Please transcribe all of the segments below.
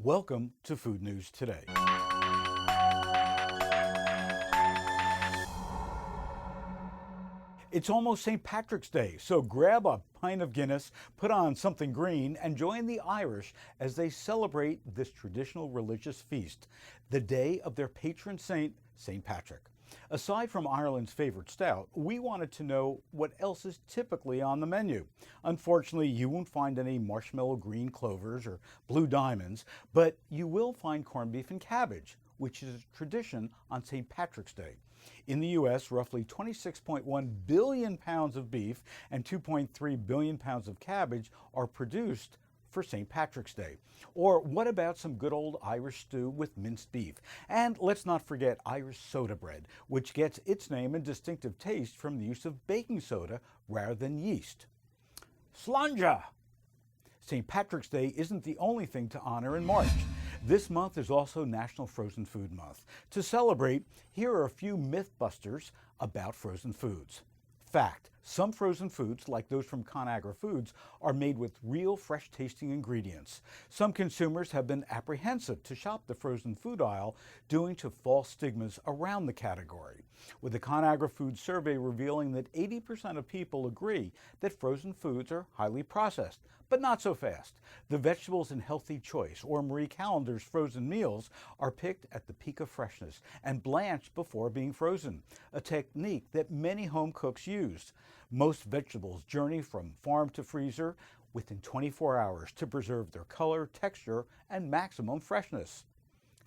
Welcome to Food News Today. It's almost St. Patrick's Day, so grab a pint of Guinness, put on something green, and join the Irish as they celebrate this traditional religious feast, the day of their patron saint, St. Patrick. Aside from Ireland's favorite stout, we wanted to know what else is typically on the menu. Unfortunately, you won't find any marshmallow green clovers or blue diamonds, but you will find corned beef and cabbage, which is a tradition on St. Patrick's Day. In the U.S., roughly 26.1 billion pounds of beef and 2.3 billion pounds of cabbage are produced for St. Patrick's Day. Or what about some good old Irish stew with minced beef? And let's not forget Irish soda bread, which gets its name and distinctive taste from the use of baking soda rather than yeast. Slàinte! St. Patrick's Day isn't the only thing to honor in March. This month is also National Frozen Food Month. To celebrate, here are a few myth busters about frozen foods. Fact: some frozen foods, like those from ConAgra Foods, are made with real fresh-tasting ingredients. Some consumers have been apprehensive to shop the frozen food aisle due to false stigmas around the category, with the ConAgra Foods survey revealing that 80% of people agree that frozen foods are highly processed, but not so fast. The vegetables in Healthy Choice or Marie Callender's frozen meals are picked at the peak of freshness and blanched before being frozen, a technique that many home cooks use. Most vegetables journey from farm to freezer within 24 hours to preserve their color, texture, and maximum freshness.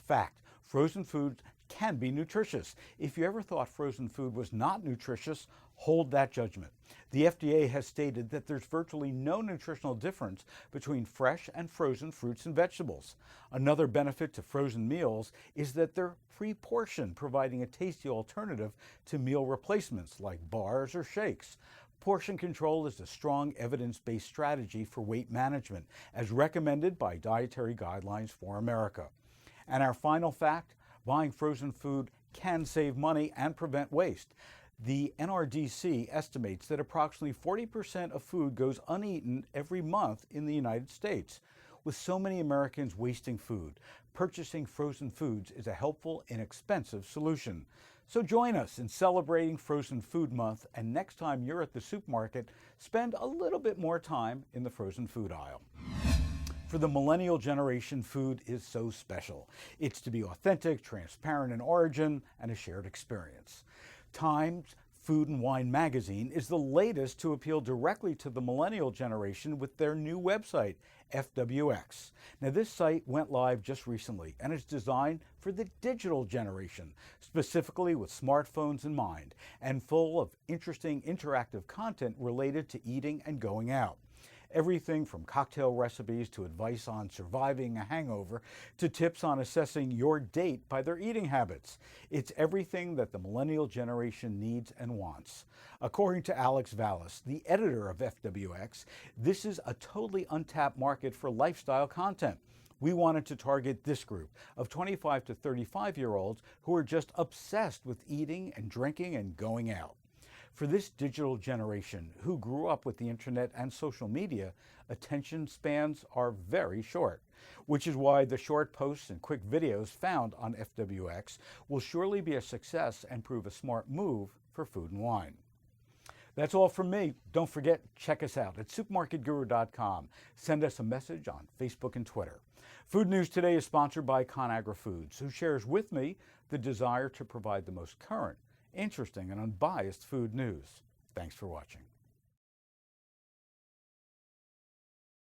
Fact: frozen foods can be nutritious. If you ever thought frozen food was not nutritious, hold that judgment. The FDA has stated that there's virtually no nutritional difference between fresh and frozen fruits and vegetables. Another benefit to frozen meals is that they're pre-portioned, providing a tasty alternative to meal replacements like bars or shakes. Portion control is a strong evidence-based strategy for weight management, as recommended by Dietary Guidelines for America. And our final fact: buying frozen food can save money and prevent waste. The NRDC estimates that approximately 40% of food goes uneaten every month in the United States. With so many Americans wasting food, purchasing frozen foods is a helpful, inexpensive solution. So join us in celebrating Frozen Food Month, and next time you're at the supermarket, spend a little bit more time in the frozen food aisle. For the millennial generation, food is so special. It's to be authentic, transparent in origin, and a shared experience. Time's Food and Wine magazine is the latest to appeal directly to the millennial generation with their new website, FWX. Now, this site went live just recently and is designed for the digital generation, specifically with smartphones in mind, and full of interesting interactive content related to eating and going out. Everything from cocktail recipes to advice on surviving a hangover to tips on assessing your date by their eating habits. It's everything that the millennial generation needs and wants. According to Alex Vallis, the editor of FWX, this is a totally untapped market for lifestyle content. We wanted to target this group of 25 to 35-year-olds who are just obsessed with eating and drinking and going out. For this digital generation who grew up with the internet and social media, attention spans are very short, which is why the short posts and quick videos found on FWX will surely be a success and prove a smart move for Food and Wine. That's all from me. Don't forget, check us out at supermarketguru.com. Send us a message on Facebook and Twitter. Food News Today is sponsored by ConAgra Foods, who shares with me the desire to provide the most current, interesting, and unbiased food news. Thanks for watching.